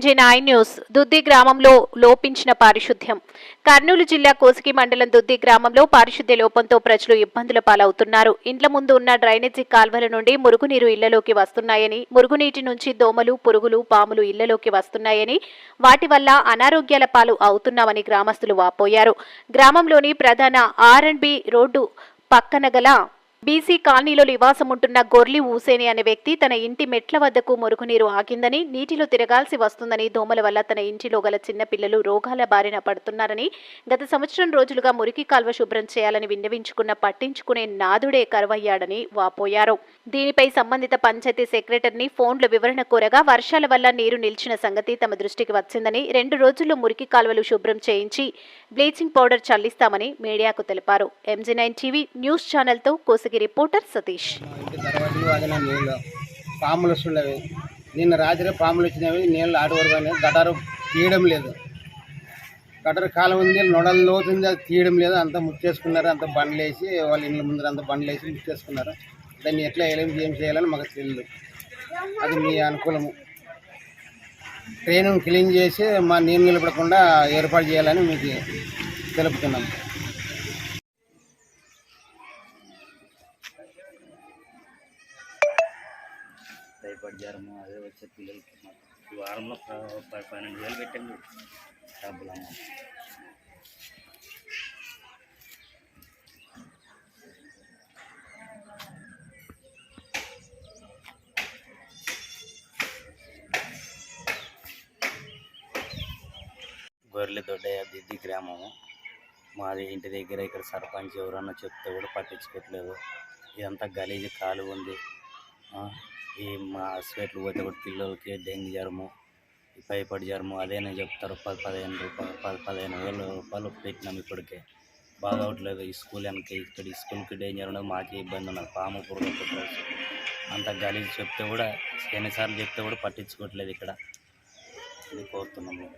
MJ9 news. దుద్ది గ్రామంలో లోపించిన పారిశుద్ధ్యం. కర్నూలు జిల్లా కోసిగి మండలం దుద్ది గ్రామంలో పారిశుద్ధ్య లోపంతో ప్రజలు ఇబ్బందుల పాలవుతున్నారు. ఇండ్ల ముందు ఉన్న డ్రైనేజీ కాల్వల నుండి మురుగునీరు ఇళ్లలోకి వస్తున్నాయని, మురుగునీటి నుంచి దోమలు, పురుగులు, పాములు ఇళ్లలోకి వస్తున్నాయని, వాటి వల్ల అనారోగ్యాల పాలు అవుతున్నామని గ్రామస్తులు వాపోయారు. గ్రామంలోని ప్రధాన R&B రోడ్డు పక్కన గల బీసీ కాలనీలో నివాసం ఉంటున్న గొర్లి ఊసేని అనే వ్యక్తి తన ఇంటి మెట్ల వద్దకు మురుగునీరు ఆగిందని, నీటిలో తిరగాల్సి వస్తుందని, దోమల వల్ల తన ఇంటిలో గల చిన్న పిల్లలు రోగాల బారిన పడుతున్నారని, గత సంవత్సరం రోజులుగా మురికి కాల్వ శుభ్రం చేయాలని విన్నవించుకున్న పట్టించుకునే నాదుడే కరువయ్యాడని వాపోయారు. దీనిపై సంబంధిత పంచాయతీ సెక్రటరీని ఫోన్లో వివరణ కోరగా వర్షాల వల్ల నీరు నిలిచిన సంగతి తమ దృష్టికి వచ్చిందని, 2 రోజుల్లో మురికి కాల్వలు శుభ్రం చేయించి బ్లీచింగ్ పౌడర్ చల్లిస్తామని మీడియాకు తెలిపారు. MJ9 టీవీ న్యూస్ ఛానల్తో కోసిగి రిపోర్టర్ సతీష్. పాములు వస్తుండవి, నిన్న రాత్రి పాములు వచ్చినవి. నీళ్ళు ఆటి వరకు గటారు తీయడం లేదు. గటారు కాలం ఉంది, నొడలు లోతుంది, అది తీయడం లేదు. అంతా ముచ్చేసుకున్నారు. అంతా బండ్లు వేసి వాళ్ళ ఇండ్ల ముందర అంతా బండ్లు వేసి ముచ్చేసుకున్నారు. దాన్ని ఎట్లా ఏం చేయాలని మాకు తెలియదు. అది మీ అనుకూలము. ట్రైన్ క్లీన్ చేసి మా నీరు నిలబడకుండా ఏర్పాటు చేయాలని మీకు తెలుపుతున్నాము. టైఫాయిడ్ జ్వరము అదే వచ్చే పిల్లలకి ఈ వారంలో 12,000 పెట్టండి డబ్బులు అమ్మ. గొర్రెల దొడ్డయ్య దిద్ది గ్రామము మాది. ఇంటి దగ్గర ఇక్కడ సర్పంచ్ ఎవరన్నా చెప్తే కూడా పట్టించుకోవట్లేదు. ఇదంతా గలీజు కాలు ఉంది. ఈ మా హాస్పిటల్ పోతే కూడా పిల్లలకి డెంగ్యూ జ్వరము, టైఫాయిడ్ జ్వరము అదేనే చెప్తారు. 15,000 రూపాయలు పెట్టినాం. ఇప్పటికే బాగా అవట్లేదు. ఈ స్కూల్ వెనక ఇక్కడ ఈ స్కూల్కి డేంజర్ ఉన్నది. మాకే ఇబ్బంది ఉన్నది. పాము పురుగు కుట్రవచ్చు. అంత గలీజు చెప్తే కూడా ఎన్నిసార్లు చెప్తే కూడా పట్టించుకోవట్లేదు. ఇక్కడ ఇది కోరుతున్నాము.